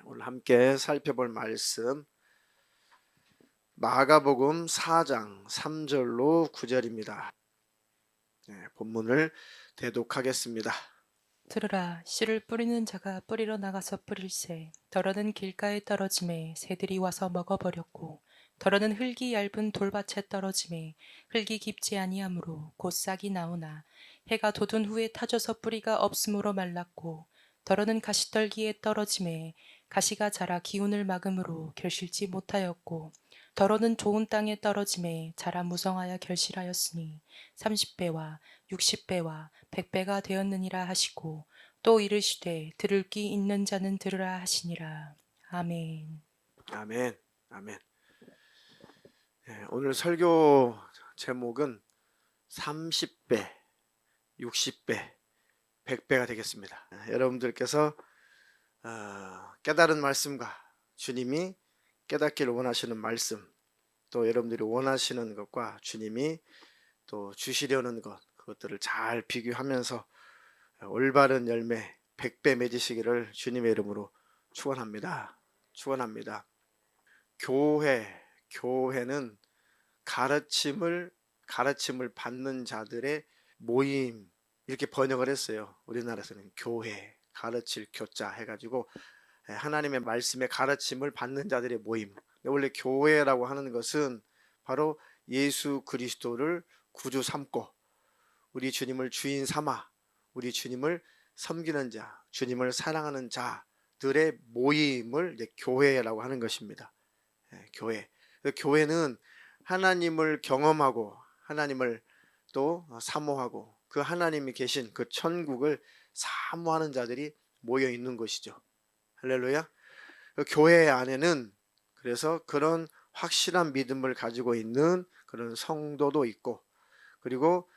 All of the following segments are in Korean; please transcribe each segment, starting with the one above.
오늘 함께 살펴볼 말씀 마가복음 4장 3절로 9절입니다. 본문을 대독하겠습니다. 들으라, 씨를 뿌리는 자가 뿌리러 나가서 뿌릴새 덜어는 길가에 떨어짐에 새들이 와서 먹어버렸고, 덜어는 흙이 얇은 돌밭에 떨어짐에 흙이 깊지 아니하므로 곧 싹이 나오나 해가 돋은 후에 타져서 뿌리가 없으므로 말랐고, 덜어는 가시떨기에 떨어짐에 가시가 자라 기운을 막음으로 결실지 못하였고, 덜어는 좋은 땅에 떨어짐에 자라 무성하여 결실하였으니 30배와 60배와 100배가 되었느니라 하시고, 또 이르시되 들을 귀 있는 자는 들으라 하시니라. 아멘. 아멘. 아멘. 오늘 설교 제목은 30배, 60배, 100배가 되겠습니다. 여러분들께서 깨달은 말씀과 주님이 깨닫기를 원하시는 말씀, 또 여러분들이 원하시는 것과 주님이 또 주시려는 것, 그것들을 잘 비교하면서 올바른 열매 100배 맺으시기를 주님의 이름으로 축원합니다. 교회는 가르침을 받는 자들의 모임, 이렇게 번역을 했어요. 우리나라에서는 교회, 가르칠 교자 해가지고 하나님의 말씀의 가르침을 받는 자들의 모임. 원래 교회라고 하는 것은 바로 예수 그리스도를 구주 삼고 우리 주님을 주인 삼아 우리 주님을 섬기는 자, 주님을 사랑하는 자들의 모임을 이제 교회라고 하는 것입니다. 교회. 교회는 하나님을 경험하고 하나님을 또 사모하고 그 하나님이 계신 그 천국을 사모하는 자들이 모여 있는 것이죠. 할렐루야. 교회 안에는 그래서 그런 확실한 믿음을 가지고 있는 그런 성도도 있고, 그리고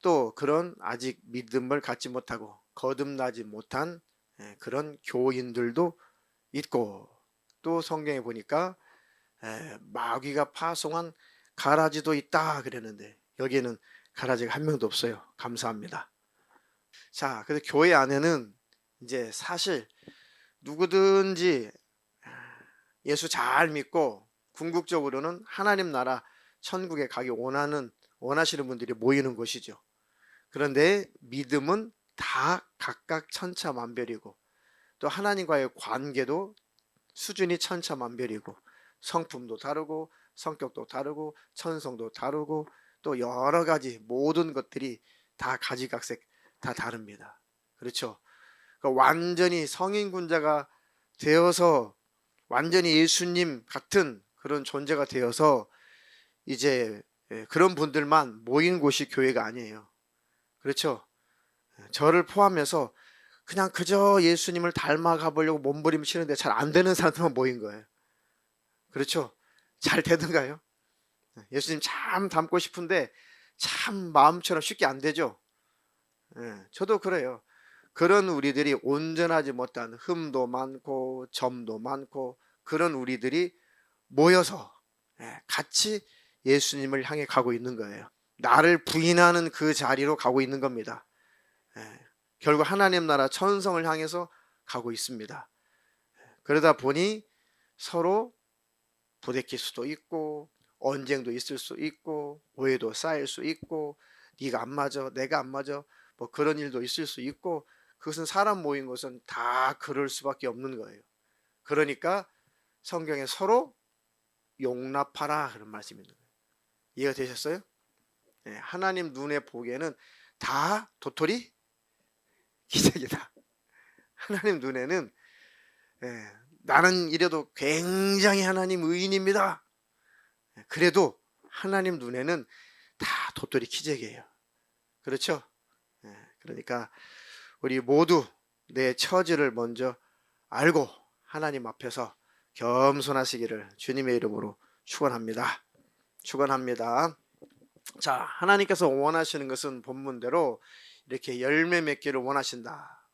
또 그런 아직 믿음을 갖지 못하고 거듭나지 못한 그런 교인들도 있고, 또 성경에 보니까 마귀가 파송한 가라지도 있다 그랬는데 여기에는 가라지가 한 명도 없어요. 감사합니다. 자, 그래서 교회 안에는 이제 사실 누구든지 예수 잘 믿고 궁극적으로는 하나님 나라 천국에 가기 원하시는 분들이 모이는 곳이죠. 그런데 믿음은 다 각각 천차만별이고, 또 하나님과의 관계도 수준이 천차만별이고, 성품도 다르고 성격도 다르고 천성도 다르고 또 여러 가지 모든 것들이 다 가지각색 다 다릅니다. 그렇죠? 그러니까 완전히 성인군자가 되어서 완전히 예수님 같은 그런 존재가 되어서 이제 그런 분들만 모인 곳이 교회가 아니에요. 그렇죠? 저를 포함해서 그냥 그저 예수님을 닮아가 보려고 몸부림치는데 잘 안 되는 사람들만 모인 거예요. 그렇죠? 잘 되던가요? 예수님 참 닮고 싶은데 참 마음처럼 쉽게 안 되죠? 저도 그래요. 그런 우리들이 온전하지 못한 흠도 많고 점도 많고 그런 우리들이 모여서 같이 예수님을 향해 가고 있는 거예요. 나를 부인하는 그 자리로 가고 있는 겁니다. 결국 하나님 나라 천성을 향해서 가고 있습니다. 그러다 보니 서로 부대낄 수도 있고 언쟁도 있을 수 있고 오해도 쌓일 수 있고 네가 안 맞아 내가 안 맞아 뭐 그런 일도 있을 수 있고, 그것은 사람 모인 것은 다 그럴 수밖에 없는 거예요. 그러니까 성경에 서로 용납하라 그런 말씀이 있는 거예요. 이해가 되셨어요? 하나님 눈에 보기에는 다 도토리 기적이다. 하나님 눈에는 나는 이래도 굉장히 하나님 의인입니다. 그래도 하나님 눈에는 다 도토리 기적이에요. 그렇죠? 그러니까 우리 모두 내 처지를 먼저 알고 하나님 앞에서 겸손하시기를 주님의 이름으로 축원합니다. 자, 하나님께서 원하시는 것은 본문대로 이렇게 열매 맺기를 원하신다.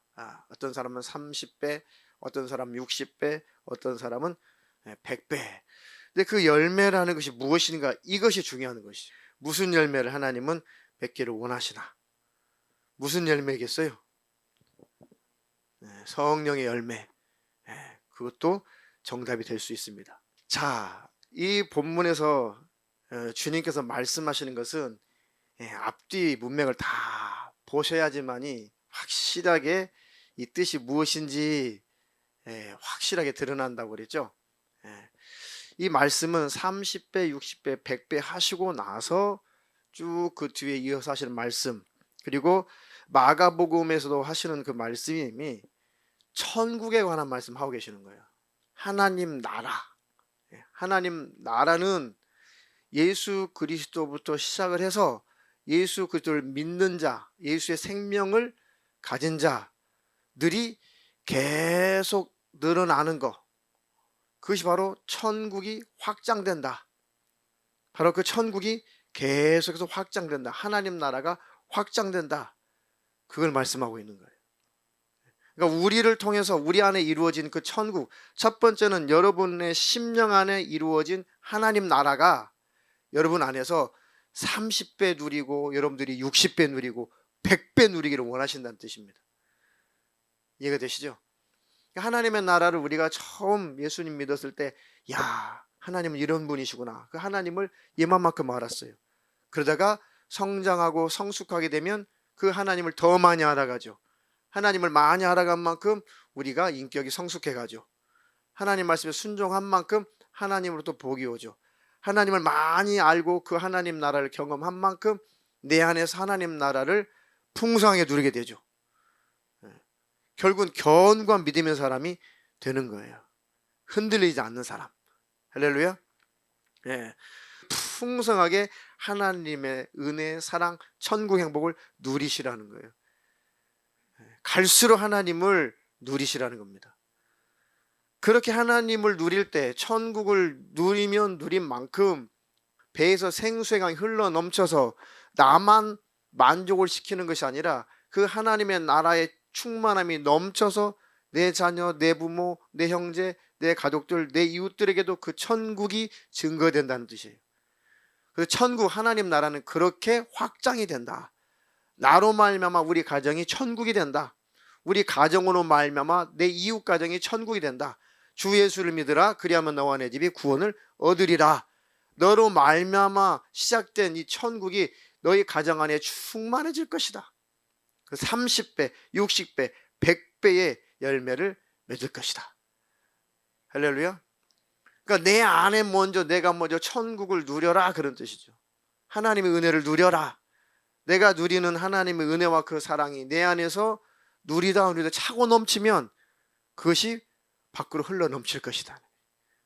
어떤 사람은 30배, 어떤 사람은 60배, 어떤 사람은 100배. 근데 그 열매라는 것이 무엇인가, 이것이 중요한 것이죠. 무슨 열매를 하나님은 맺기를 원하시나? 무슨 열매겠어요? 성령의 열매. 그것도 정답이 될 수 있습니다. 자, 이 본문에서 주님께서 말씀하시는 것은 앞뒤 문맥을 다 보셔야지만이 확실하게 이 뜻이 무엇인지 확실하게 드러난다고 그랬죠. 이 말씀은 30배, 60배, 100배 하시고 나서 쭉 그 뒤에 이어서 하시는 말씀, 그리고 마가복음에서도 하시는 그 말씀이 천국에 관한 말씀하고 계시는 거예요. 하나님 나라. 하나님 나라는 예수 그리스도부터 시작을 해서 예수 그리스도를 믿는 자, 예수의 생명을 가진 자들이 계속 늘어나는 것, 그것이 바로 천국이 확장된다. 바로 그 천국이 계속해서 확장된다. 하나님 나라가 확장된다. 그걸 말씀하고 있는 거예요. 그러니까 우리를 통해서 우리 안에 이루어진 그 천국, 첫 번째는 여러분의 심령 안에 이루어진 하나님 나라가 여러분 안에서 30배 누리고 여러분들이 60배 누리고 100배 누리기를 원하신다는 뜻입니다. 이해가 되시죠? 하나님의 나라를 우리가 처음 예수님 믿었을 때, 야, 하나님은 이런 분이시구나. 그 하나님을 예만만큼 알았어요. 그러다가 성장하고 성숙하게 되면 그 하나님을 더 많이 알아가죠. 하나님을 많이 알아간 만큼 우리가 인격이 성숙해가죠. 하나님 말씀에 순종한 만큼 하나님으로부터 복이 오죠. 하나님을 많이 알고 그 하나님 나라를 경험한 만큼 내 안에서 하나님 나라를 풍성하게 누리게 되죠. 결국은 견고한 믿음의 사람이 되는 거예요. 흔들리지 않는 사람. 할렐루야. 풍성하게 하나님의 은혜, 사랑, 천국 행복을 누리시라는 거예요. 갈수록 하나님을 누리시라는 겁니다. 그렇게 하나님을 누릴 때, 천국을 누리면 누린 만큼 배에서 생수의 강이 흘러 넘쳐서 나만 만족을 시키는 것이 아니라 그 하나님의 나라의 충만함이 넘쳐서 내 자녀, 내 부모, 내 형제, 내 가족들, 내 이웃들에게도 그 천국이 증거된다는 뜻이에요. 그 천국, 하나님 나라는 그렇게 확장이 된다. 나로 말미암아 우리 가정이 천국이 된다. 우리 가정으로 말미암아 내 이웃 가정이 천국이 된다. 주 예수를 믿으라. 그리하면 너와 내 집이 구원을 얻으리라. 너로 말미암아 시작된 이 천국이 너희 가정 안에 충만해질 것이다. 그 30배, 60배, 100배의 열매를 맺을 것이다. 할렐루야. 그러니까 내 안에 내가 먼저 천국을 누려라, 그런 뜻이죠. 하나님의 은혜를 누려라. 내가 누리는 하나님의 은혜와 그 사랑이 내 안에서 누리다 차고 넘치면 그것이 밖으로 흘러 넘칠 것이다.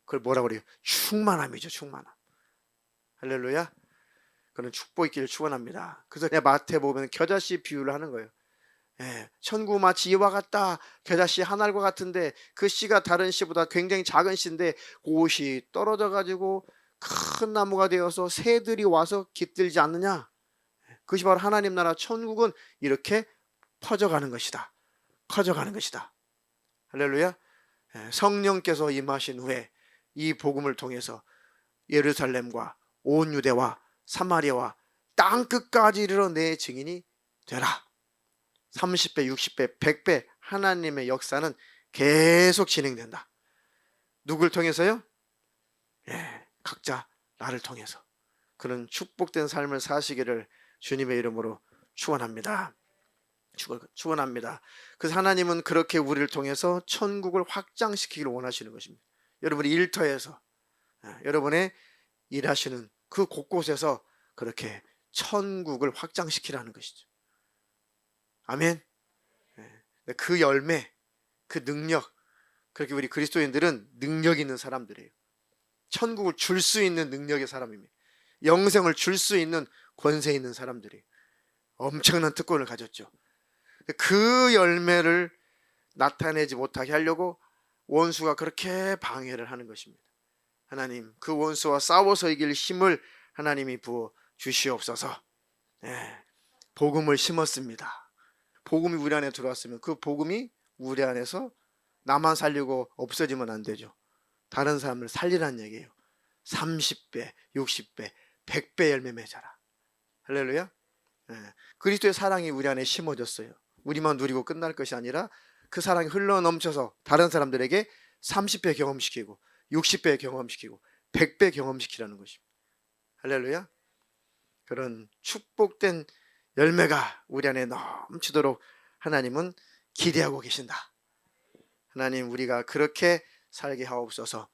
그걸 뭐라고 그래요? 충만함이죠. 충만함. 할렐루야. 그런 축복이 있기를 축원합니다. 그래서 내 마태복음에는 겨자씨 비유를 하는 거예요. 천국 마치 이와 같다. 겨자씨 한 알과 같은데 그 씨가 다른 씨보다 굉장히 작은 씨인데 그것이 떨어져 가지고 큰 나무가 되어서 새들이 와서 깃들지 않느냐. 그것이 바로 하나님 나라 천국은 이렇게 퍼져가는 것이다. 커져가는 것이다. 할렐루야. 성령께서 임하신 후에 이 복음을 통해서 예루살렘과 온 유대와 사마리아와 땅끝까지 이르러 내 증인이 되라. 30배, 60배, 100배 하나님의 역사는 계속 진행된다. 누굴 통해서요? 각자 나를 통해서. 그런 축복된 삶을 사시기를 주님의 이름으로 축원합니다. 축원합니다. 그래서 하나님은 그렇게 우리를 통해서 천국을 확장시키기를 원하시는 것입니다. 여러분이 일터에서, 여러분의 일하시는 그 곳곳에서 그렇게 천국을 확장시키라는 것이죠. 아멘. 그 열매, 그 능력, 그렇게 우리 그리스도인들은 능력 있는 사람들이에요. 천국을 줄 수 있는 능력의 사람입니다. 영생을 줄 수 있는 권세 있는 사람들이에요. 엄청난 특권을 가졌죠. 그 열매를 나타내지 못하게 하려고 원수가 그렇게 방해를 하는 것입니다. 하나님, 그 원수와 싸워서 이길 힘을 하나님이 부어 주시옵소서. 복음을 심었습니다. 복음이 우리 안에 들어왔으면 그 복음이 우리 안에서 나만 살리고 없어지면 안 되죠. 다른 사람을 살리라는 얘기예요. 30배, 60배, 100배 열매 맺어라. 할렐루야. 그리스도의 사랑이 우리 안에 심어졌어요. 우리만 누리고 끝날 것이 아니라 그 사랑이 흘러 넘쳐서 다른 사람들에게 30배 경험시키고 60배 경험시키고 100배 경험시키라는 것입니다. 할렐루야. 그런 축복된 열매가 우리 안에 넘치도록 하나님은 기대하고 계신다. 하나님, 우리가 그렇게 살게 하옵소서.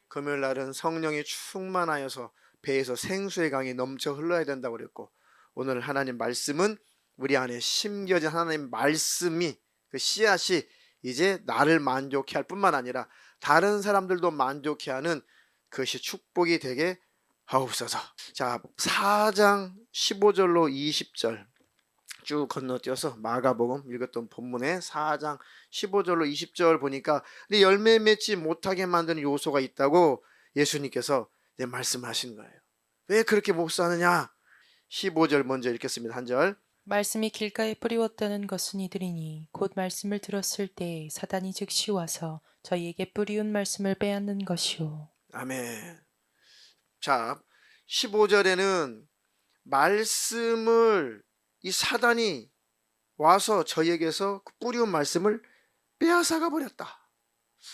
금요일 날은 성령이 충만하여서 배에서 생수의 강이 넘쳐 흘러야 된다고 그랬고, 오늘 하나님 말씀은 우리 안에 심겨진 하나님 말씀이, 그 씨앗이 이제 나를 만족해 할 뿐만 아니라 다른 사람들도 만족해 하는 그것이 축복이 되게 하옵소서. 자, 4장 15절로 20절 쭉 건너뛰어서 마가복음 읽었던 본문의 4장 15절로 20절 보니까 근데 열매 맺지 못하게 만드는 요소가 있다고 예수님께서 말씀하신 거예요. 왜 그렇게 목사하느냐? 15절 먼저 읽겠습니다. 한 절. 말씀이 길가에 뿌리웠다는 것은 이들이니 곧 말씀을 들었을 때 사단이 즉시 와서 저희에게 뿌리운 말씀을 빼앗는 것이요. 아멘. 자, 15절에는 말씀을 이 사단이 와서 저희에게서 그 뿌리운 말씀을 빼앗아가 버렸다.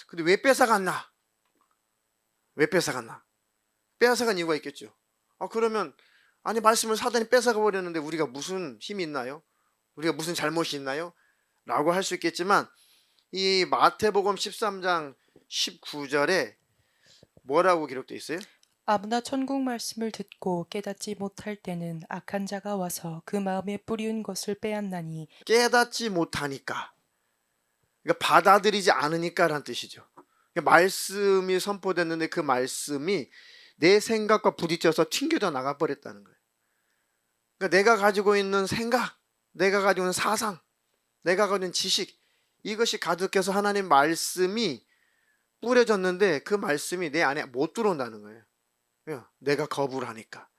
근데 왜 뺏어갔나? 왜 뺏어갔나? 빼앗아간 이유가 있겠죠. 그러면 아니 말씀을 사단이 뺏어가 버렸는데 우리가 무슨 힘이 있나요? 우리가 무슨 잘못이 있나요? 라고 할 수 있겠지만 이 마태복음 13장 19절에 뭐라고 기록되어 있어요? 아무나 천국 말씀을 듣고 깨닫지 못할 때는 악한 자가 와서 그 마음에 뿌리운 것을 빼앗나니 깨닫지 못하니까, 그러니까 받아들이지 않으니까 라는 뜻이죠. 그러니까 말씀이 선포됐는데 그 말씀이 내 생각과 부딪혀서 튕겨져 나가버렸다는 거예요. 그러니까 내가 가지고 있는 생각, 내가 가지고 있는 사상, 내가 가지고 있는 지식, 이것이 가득해서 하나님 말씀이 뿌려졌는데 그 말씀이 내 안에 못 들어온다는 거예요. 내가 거부를 하니까.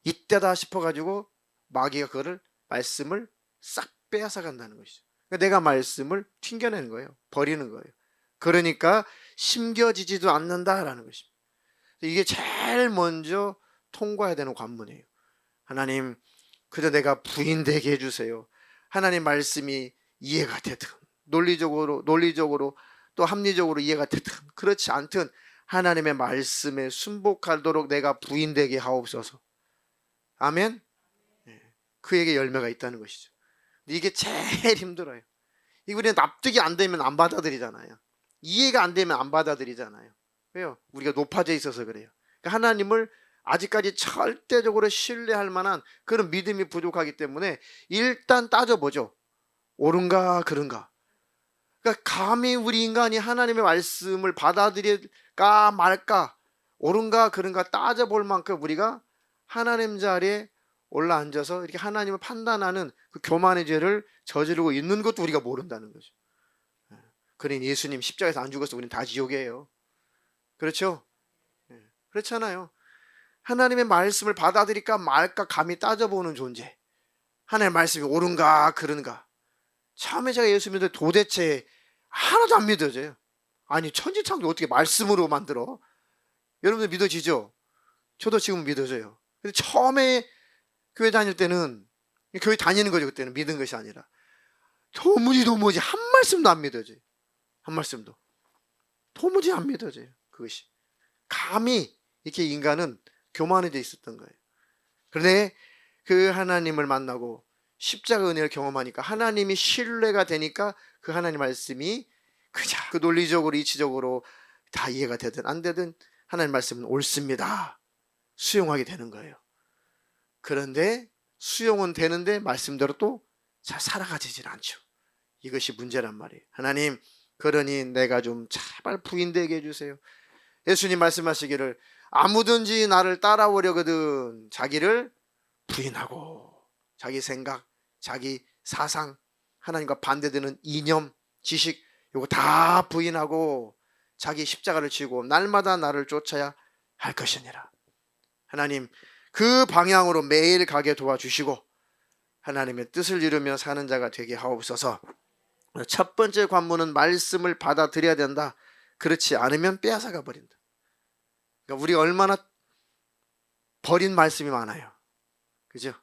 이때다 싶어가지고 마귀가 그거를 말씀을 싹 빼앗아 간다는 것이죠. 그러니까 내가 말씀을 튕겨내는 거예요. 버리는 거예요. 그러니까 심겨지지도 않는다라는 것입니다. 이게 제일 먼저 통과해야 되는 관문이에요. 하나님, 그저 내가 부인되게 해주세요. 하나님 말씀이 이해가 되든 논리적으로 또 합리적으로 이해가 되든 그렇지 않든 하나님의 말씀에 순복하도록 내가 부인되게 하옵소서. 아멘. 그에게 열매가 있다는 것이죠. 이게 제일 힘들어요. 우리는 납득이 안 되면 안 받아들이잖아요. 이해가 안 되면 안 받아들이잖아요. 왜요? 우리가 높아져 있어서 그래요. 그러니까 하나님을 아직까지 절대적으로 신뢰할 만한 그런 믿음이 부족하기 때문에 일단 따져보죠. 옳은가 그른가. 그러니까 감히 우리 인간이 하나님의 말씀을 받아들일까 말까, 옳은가 그른가 따져볼 만큼 우리가 하나님 자리에 올라앉아서 이렇게 하나님을 판단하는 그 교만의 죄를 저지르고 있는 것도 우리가 모른다는 거죠. 그러니 예수님 십자가에서 안 죽어서 우리는 다 지옥이에요. 그렇죠? 그렇잖아요. 하나님의 말씀을 받아들일까 말까 감히 따져보는 존재. 하나님의 말씀이 옳은가 그른가. 처음에 제가 예수 믿을 때 도대체 하나도 안 믿어져요. 아니 천지창조 어떻게 말씀으로 만들어? 여러분들 믿어지죠? 저도 지금 믿어져요. 근데 처음에 교회 다닐 때는, 교회 다니는 거죠. 그때는 믿은 것이 아니라 도무지 한 말씀도 안 믿어져요. 한 말씀도 도무지 안 믿어져요. 그것이 감히 이렇게 인간은 교만해져 있었던 거예요. 그런데 그 하나님을 만나고 십자가 은혜를 경험하니까 하나님이 신뢰가 되니까 그 하나님 말씀이 그냥 그 논리적으로 이치적으로 다 이해가 되든 안 되든 하나님 말씀은 옳습니다. 수용하게 되는 거예요. 그런데 수용은 되는데 말씀대로 또 잘 살아가지질 않죠. 이것이 문제란 말이에요. 하나님, 그러니 내가 좀 제발 부인되게 해주세요. 예수님 말씀하시기를 아무든지 나를 따라오려거든 자기를 부인하고 자기 생각, 자기 사상, 하나님과 반대되는 이념, 지식 이거 다 부인하고 자기 십자가를 지고 날마다 나를 쫓아야 할 것이니라. 하나님, 그 방향으로 매일 가게 도와주시고 하나님의 뜻을 이루며 사는 자가 되게 하옵소서. 첫 번째 관문은 말씀을 받아들여야 된다. 그렇지 않으면 빼앗아가 버린다. 그러니까 우리가 얼마나 버린 말씀이 많아요. 그죠?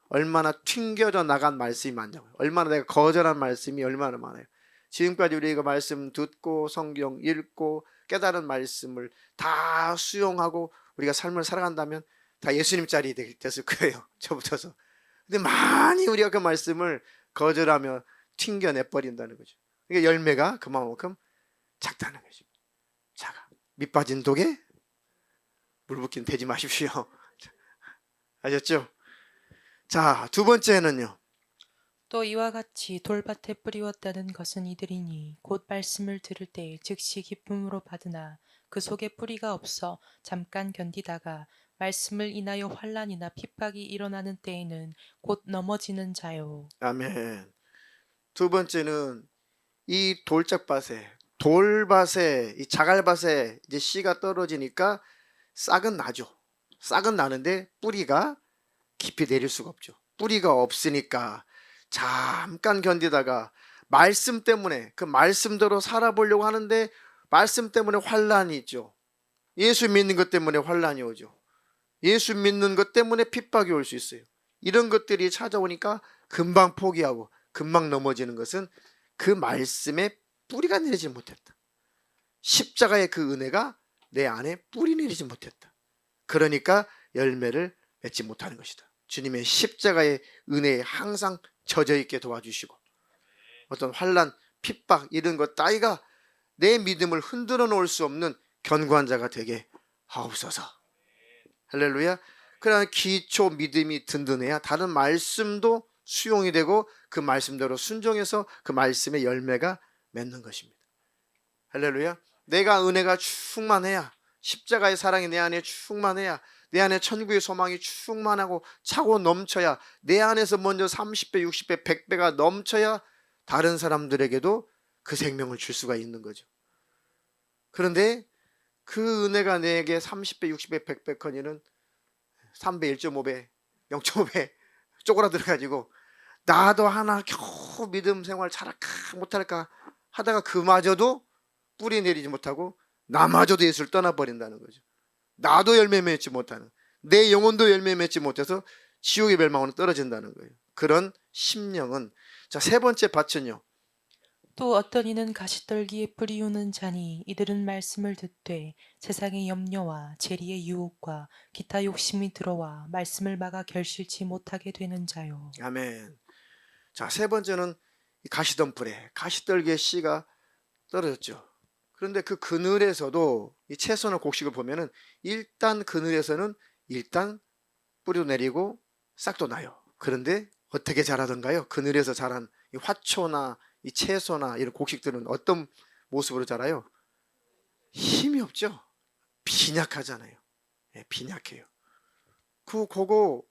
얼마나 튕겨져 나간 말씀이 많냐고요. 얼마나 내가 거절한 말씀이 얼마나 많아요. 지금까지 우리가 말씀 듣고 성경 읽고 깨달은 말씀을 다 수용하고 우리가 삶을 살아간다면 다 예수님 자리 됐을 거예요. 저부터서. 근데 많이 우리가 그 말씀을 거절하며 튕겨내버린다는 거죠. 그러니까 열매가 그만큼 작다는 거죠. 작아. 밑 빠진 독에 물 붓긴 되지 마십시오. 아셨죠? 자, 두 번째는요. 또 이와 같이 돌밭에 뿌리웠다는 것은 이들이니 곧 말씀을 들을 때 즉시 기쁨으로 받으나 그 속에 뿌리가 없어 잠깐 견디다가 말씀을 인하여 환난이나 핍박이 일어나는 때에는 곧 넘어지는 자요. 아멘. 두 번째는 이 돌밭에 이 자갈밭에 이제 씨가 떨어지니까 싹은 나죠. 싹은 나는데 뿌리가 깊이 내릴 수가 없죠. 뿌리가 없으니까 잠깐 견디다가 말씀 때문에 그 말씀대로 살아보려고 하는데 말씀 때문에 환란이 있죠. 예수 믿는 것 때문에 환란이 오죠. 예수 믿는 것 때문에 핍박이 올 수 있어요. 이런 것들이 찾아오니까 금방 포기하고 금방 넘어지는 것은 그 말씀에 뿌리가 내리지 못했다. 십자가의 그 은혜가 내 안에 뿌리 내리지 못했다. 그러니까 열매를 맺지 못하는 것이다. 주님의 십자가의 은혜에 항상 젖어 있게 도와주시고 어떤 환난, 핍박 이런 것 따위가 내 믿음을 흔들어 놓을 수 없는 견고한 자가 되게 하옵소서. 할렐루야. 그러나 기초 믿음이 든든해야 다른 말씀도 수용이 되고 그 말씀대로 순종해서 그 말씀의 열매가 맺는 것입니다. 할렐루야. 내가 은혜가 충만해야 십자가의 사랑이 내 안에 충만해야 내 안에 천국의 소망이 충만하고 차고 넘쳐야 내 안에서 먼저 30배, 60배, 100배가 넘쳐야 다른 사람들에게도 그 생명을 줄 수가 있는 거죠. 그런데 그 은혜가 내게 30배, 60배, 100배 커니는 3배, 1.5배, 0.5배 쪼그라들어가지고 나도 하나 겨우 믿음 생활 잘할까 못할까 하다가 그마저도 뿌리 내리지 못하고 나마저도 예수를 떠나버린다는 거죠. 나도 열매 맺지 못하는, 내 영혼도 열매 맺지 못해서 지옥의 멸망으로 떨어진다는 거예요. 그런 심령은, 자, 세 번째 밭은요. 또 어떤 이는 가시떨기에 뿌리우는 자니 이들은 말씀을 듣되 세상의 염려와 재리의 유혹과 기타 욕심이 들어와 말씀을 막아 결실치 못하게 되는 자요. 아멘. 자, 세 번째는 가시덤불에 가시떨기의 씨가 떨어졌죠. 그런데 그 그늘에서도 이 채소나 곡식을 보면은 일단 그늘에서는 일단 뿌리도 내리고 싹도 나요. 그런데 어떻게 자라던가요? 그늘에서 자란 이 화초나 이 채소나 이런 곡식들은 어떤 모습으로 자라요? 힘이 없죠. 빈약하잖아요. 예, 빈약해요. 그거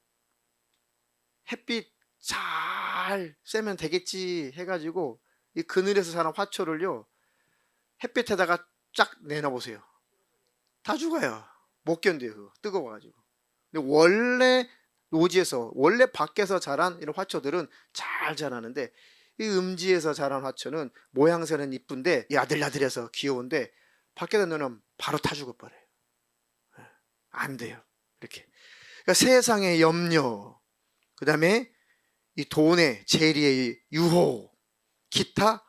햇빛 잘 쐬면 되겠지 해가지고 이 그늘에서 자란 화초를요 햇빛에다가 쫙 내놔보세요. 다 죽어요. 못 견뎌요. 그거. 뜨거워가지고. 근데 원래 노지에서 원래 밖에서 자란 이런 화초들은 잘 자라는데 이 음지에서 자란 화초는 모양새는 이쁜데 야들야들해서 귀여운데 밖에다 놓으면 바로 타 죽어버려요. 안 돼요. 이렇게. 그러니까 세상의 염려, 그 다음에 이 돈의 재리의 유혹, 기타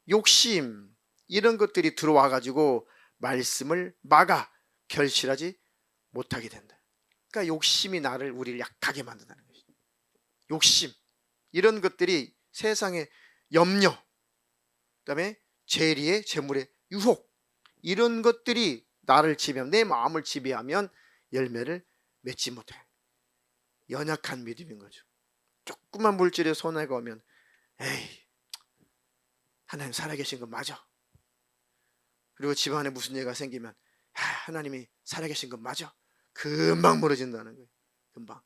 욕심 이런 것들이 들어와 가지고 말씀을 막아 결실하지 못하게 된다. 그러니까 욕심이 우리를 약하게 만든다는 것이죠. 욕심 이런 것들이 세상의 염려, 그다음에 재리의 재물의 유혹 이런 것들이 나를 지배하면 내 마음을 지배하면 열매를 맺지 못해. 연약한 믿음인 거죠. 조그만 물질에 손해가 오면 에이 하나님 살아계신 거 맞아. 그리고 집안에 무슨 일가 생기면 하나님이 살아계신 건 맞아. 금방 무너진다는 거예요. 금방.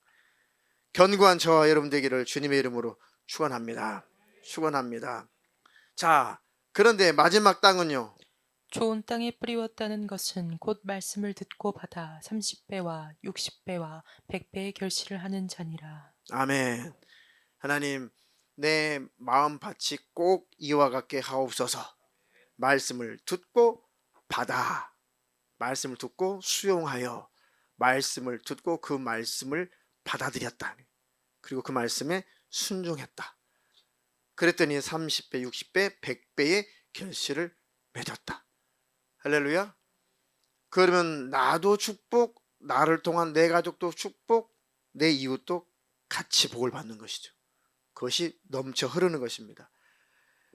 견고한 저와 여러분 되기를 주님의 이름으로 축원합니다. 축원합니다. 자, 그런데 마지막 땅은요. 좋은 땅에 뿌리웠다는 것은 곧 말씀을 듣고 받아 30배와 60배와 100배의 결실을 하는 자니라. 아멘. 하나님 내 마음밭이 꼭 이와 같게 하옵소서. 말씀을 듣고 받아. 말씀을 듣고 수용하여 말씀을 듣고 그 말씀을 받아들였다. 그리고 그 말씀에 순종했다. 그랬더니 30배, 60배, 100배의 결실을 맺었다. 할렐루야. 그러면 나도 축복, 나를 통한 내 가족도 축복, 내 이웃도 같이 복을 받는 것이죠. 그것이 넘쳐 흐르는 것입니다.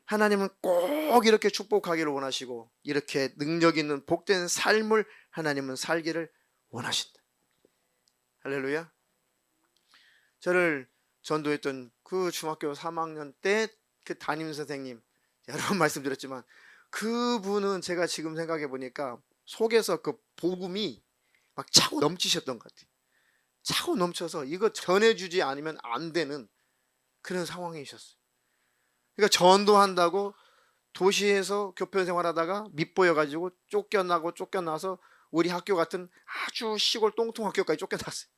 하나님은 꼭 이렇게 축복하기를 원하시고 이렇게 능력 있는 복된 삶을 하나님은 살기를 원하신다. 할렐루야. 저를 전도했던 그 중학교 3학년 때 그 담임 선생님, 여러 번 말씀드렸지만 그분은 제가 지금 생각해 보니까 속에서 그 복음이 막 차고 넘치셨던 것 같아요. 차고 넘쳐서 이거 전해주지 않으면 안 되는 그런 상황이셨어요. 그러니까 전도한다고 도시에서 교편 생활하다가 밑보여가지고 쫓겨나서 우리 학교 같은 아주 시골 똥통 학교까지 쫓겨났어요.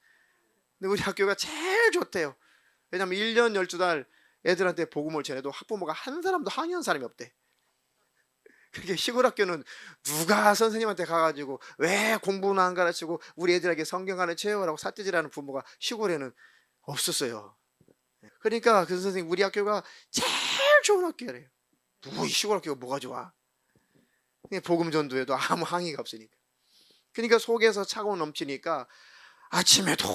근데 우리 학교가 제일 좋대요. 왜냐면 1년 12달 애들한테 복음을 전해도 학부모가 한 사람도 항의한 사람이 없대. 그게 시골 학교는 누가 선생님한테 가가지고 왜 공부는 안 가르치고 우리 애들에게 성경 가르쳐요라고 삿대질하는 부모가 시골에는 없었어요. 그러니까 그 선생님 우리 학교가 제일 좋은 학교래요. 이 시골 학교가 뭐가 좋아? 복음 전도에도 아무 항의가 없으니까. 그러니까 속에서 차고 넘치니까 아침에도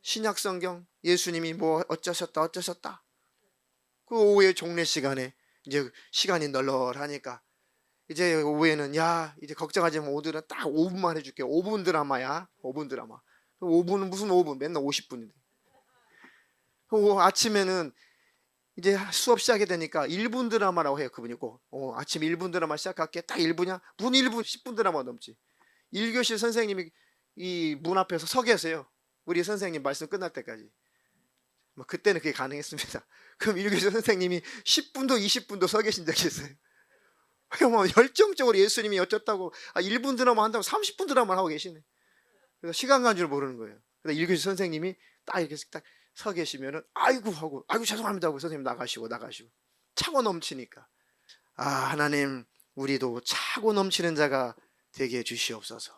신약 성경 예수님이 뭐 어쩌셨다 그 오후에 종례 시간에 이제 시간이 널널하니까 이제 오후에는 야 이제 걱정하지 마, 오늘은 딱 5분만 해줄게. 5분 드라마야. 5분 드라마. 5분은 무슨 5분, 맨날 50분인데. 아침에는 이제 수업 시작이 되니까 1분 드라마라고 해요. 그분이 꼭 아침 1분 드라마 시작할게. 딱 1분이야? 문 1분 10분 드라마 넘지. 1교시 선생님이 이 문 앞에서 서 계세요. 우리 선생님 말씀 끝날 때까지. 뭐 그때는 그게 가능했습니다. 그럼 1교시 선생님이 10분도 20분도 서 계신 적이 있어요. 뭐 열정적으로 예수님이 어쩌다고 1분 드라마 한다고 30분 드라마를 하고 계시네. 그래서 시간 간 줄 모르는 거예요. 그래서 1교시 선생님이 딱 이렇게 딱 서 계시면은 아이고 하고 아이고 죄송합니다 하고 선생님 나가시고 차고 넘치니까 하나님 우리도 차고 넘치는 자가 되게 해주시옵소서.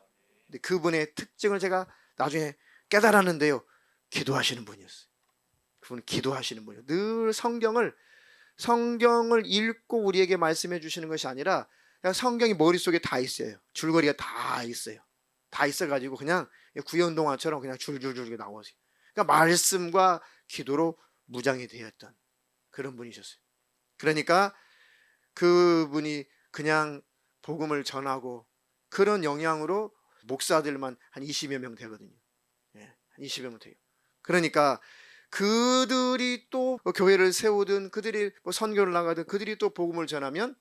근데 그분의 특징을 제가 나중에 깨달았는데요, 기도하시는 분이었어요. 그분은 기도하시는 분이에요. 늘 성경을 읽고 우리에게 말씀해 주시는 것이 아니라 그냥 성경이 머릿속에 다 있어요. 줄거리가 다 있어요. 다 있어가지고 그냥 구연동화처럼 그냥 줄줄줄 나오세요. 그러니까 말씀과 기도로 무장이 되었던 그런 분이셨어요. 그러니까 그분이 그냥 복음을 전하고 그런 영향으로 목사들만 한 20여 명 되거든요. 한 20여 명 돼요. 그러니까 그들이 또 교회를 세우든 그들이 선교를 나가든 그들이 또 복음을 전하면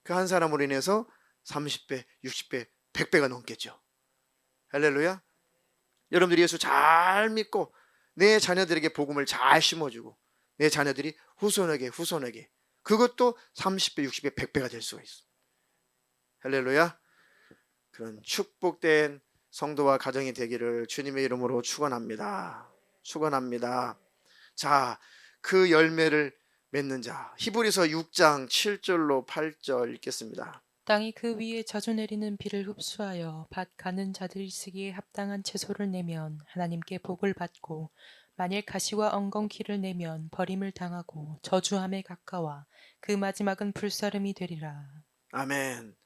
그 한 사람으로 인해서 30배, 60배, 100배가 넘겠죠. 할렐루야. 여러분들이 예수 잘 믿고 내 자녀들에게 복음을 잘 심어주고 내 자녀들이 후손에게 그것도 30배, 60배, 100배가 될 수가 있어. 할렐루야. 그런 축복된 성도와 가정이 되기를 주님의 이름으로 축원합니다. 자, 그 열매를 맺는 자, 히브리서 6장 7절로 8절 읽겠습니다. 땅이 그 위에 젖어 내리는 비를 흡수하여 밭 가는 자들이 쓰기에 합당한 채소를 내면 하나님께 복을 받고, 만일 가시와 엉겅퀴를 내면 버림을 당하고 저주함에 가까워 그 마지막은 불사름이 되리라. 아멘.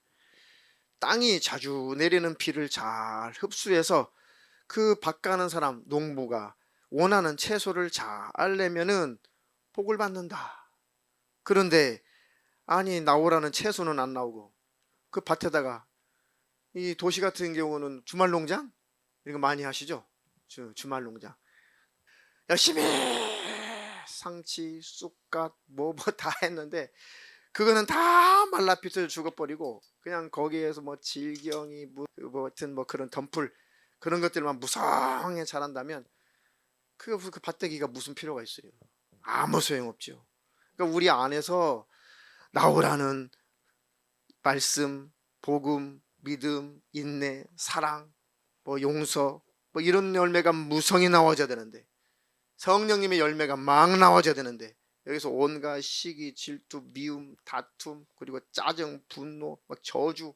땅이 자주 내리는 비를 잘 흡수해서 그 밭 가는 사람, 농부가 원하는 채소를 잘 내면은 복을 받는다. 그런데 나오라는 채소는 안 나오고 그 밭에다가 이 도시 같은 경우는 주말 농장 이런 거 많이 하시죠? 주말 농장 열심히 상치, 쑥갓 뭐 다 했는데 그거는 다 말라비틀 죽어버리고 그냥 거기에서 뭐 질경이 같은 그런 덤풀 그런 것들만 무성하게 자란다면 그 밭대기가 무슨 필요가 있어요? 아무 소용없죠. 그러니까 우리 안에서 나오라는 말씀, 복음, 믿음, 인내, 사랑, 용서 이런 열매가 무성히 나와줘야 되는데 성령님의 열매가 막 나와줘야 되는데 여기서 온갖 시기, 질투, 미움, 다툼, 그리고 짜증, 분노, 저주,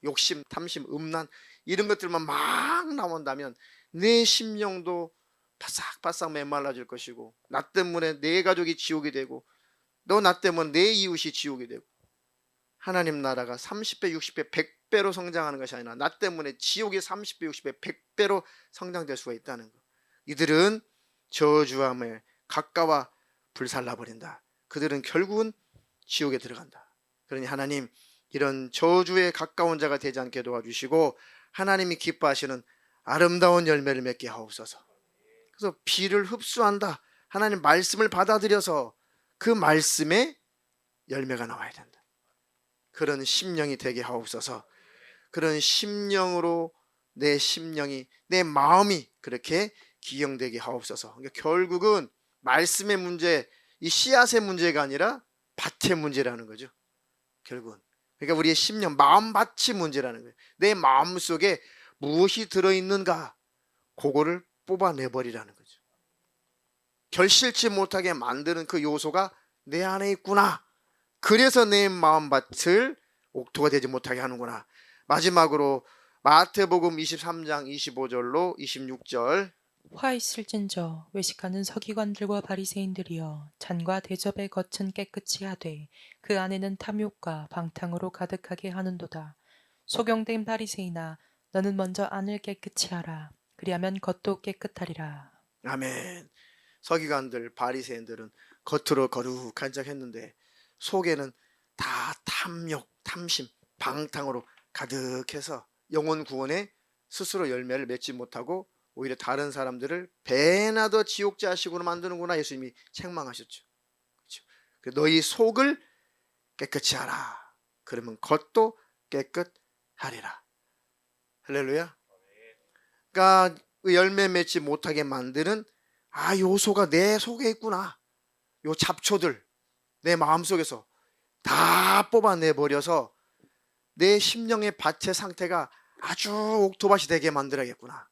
욕심, 탐심, 음란 이런 것들만 막 나온다면 내 심령도 바싹바싹 메말라질 것이고, 나 때문에 내 가족이 지옥이 되고, 너 나 때문에 내 이웃이 지옥이 되고, 하나님 나라가 30배, 60배, 100배로 성장하는 것이 아니라 나 때문에 지옥이 30배, 60배, 100배로 성장될 수가 있다는 것. 이들은 저주함에 가까워 불살라 버린다. 그들은 결국은 지옥에 들어간다. 그러니 하나님, 이런 저주에 가까운 자가 되지 않게 도와주시고 하나님이 기뻐하시는 아름다운 열매를 맺게 하옵소서. 그래서 비를 흡수한다. 하나님 말씀을 받아들여서 그 말씀에 열매가 나와야 된다. 그런 심령이 되게 하옵소서. 그런 심령으로 내 심령이, 내 마음이 그렇게 기영되게 하옵소서. 그러니까 결국은 말씀의 문제, 이 씨앗의 문제가 아니라 밭의 문제라는 거죠. 결국은. 그러니까 우리의 심령, 마음밭이 문제라는 거예요. 내 마음 속에 무엇이 들어있는가, 그거를 뽑아내버리라는 거죠. 결실치 못하게 만드는 그 요소가 내 안에 있구나. 그래서 내 마음밭을 옥토가 되지 못하게 하는구나. 마지막으로 마태복음 23장 25절로 26절. 화 있을진저 외식하는 서기관들과 바리새인들이여, 잔과 대접의 겉은 깨끗이 하되 그 안에는 탐욕과 방탕으로 가득하게 하는도다. 소경된 바리새인아, 너는 먼저 안을 깨끗이 하라. 그리하면 겉도 깨끗하리라. 아멘. 서기관들, 바리새인들은 겉으로 거룩한 척 했는데 속에는 다 탐욕, 탐심, 방탕으로 가득해서 영혼 구원에 스스로 열매를 맺지 못하고 오히려 다른 사람들을 배나 더 지옥자식으로 만드는구나. 예수님이 책망하셨죠. 그렇죠? 너희 속을 깨끗이 하라. 그러면 겉도 깨끗하리라. 할렐루야. 그러니까 그 열매 맺지 못하게 만드는 요소가 내 속에 있구나. 요 잡초들 내 마음속에서 다 뽑아내 버려서 내 심령의 밭의 상태가 아주 옥토밭이 되게 만들어야겠구나.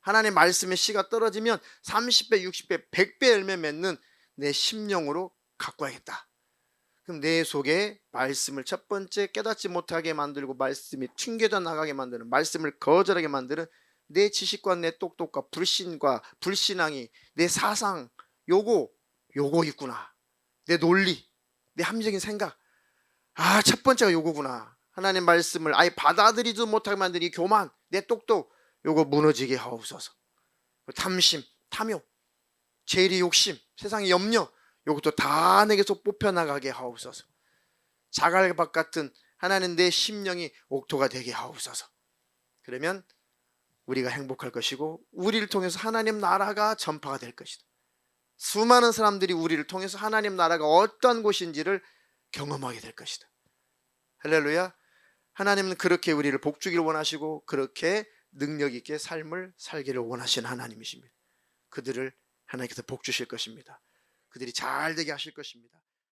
하나님의 말씀의 씨가 떨어지면 30배, 60배, 100배 열매 맺는 내 심령으로 가꿔야겠다. 그럼 내 속에 말씀을 첫 번째 깨닫지 못하게 만들고 말씀이 튕겨져 나가게 만드는, 말씀을 거절하게 만드는 내 지식과 내 똑똑과 불신과 불신앙이, 내 사상, 요거 있구나. 내 논리, 내 합리적인 생각, 첫 번째가 요거구나. 하나님 말씀을 아예 받아들이지도 못하게 만드는 이 교만, 내 똑똑, 요거 무너지게 하옵소서. 탐심, 탐욕, 죄의 욕심, 세상의 염려, 요것도 다 내게서 뽑혀나가게 하옵소서. 자갈밭 같은 하나님 내 심령이 옥토가 되게 하옵소서. 그러면 우리가 행복할 것이고 우리를 통해서 하나님 나라가 전파가 될 것이다. 수많은 사람들이 우리를 통해서 하나님 나라가 어떠한 곳인지를 경험하게 될 것이다. 할렐루야. 하나님은 그렇게 우리를 복주기를 원하시고 그렇게 능력 있게 삶을 살기를 원하시는 하나님이십니다. 그들을 하나님께서 복주실 것입니다. 그들이 잘 되게 하실 것입니다.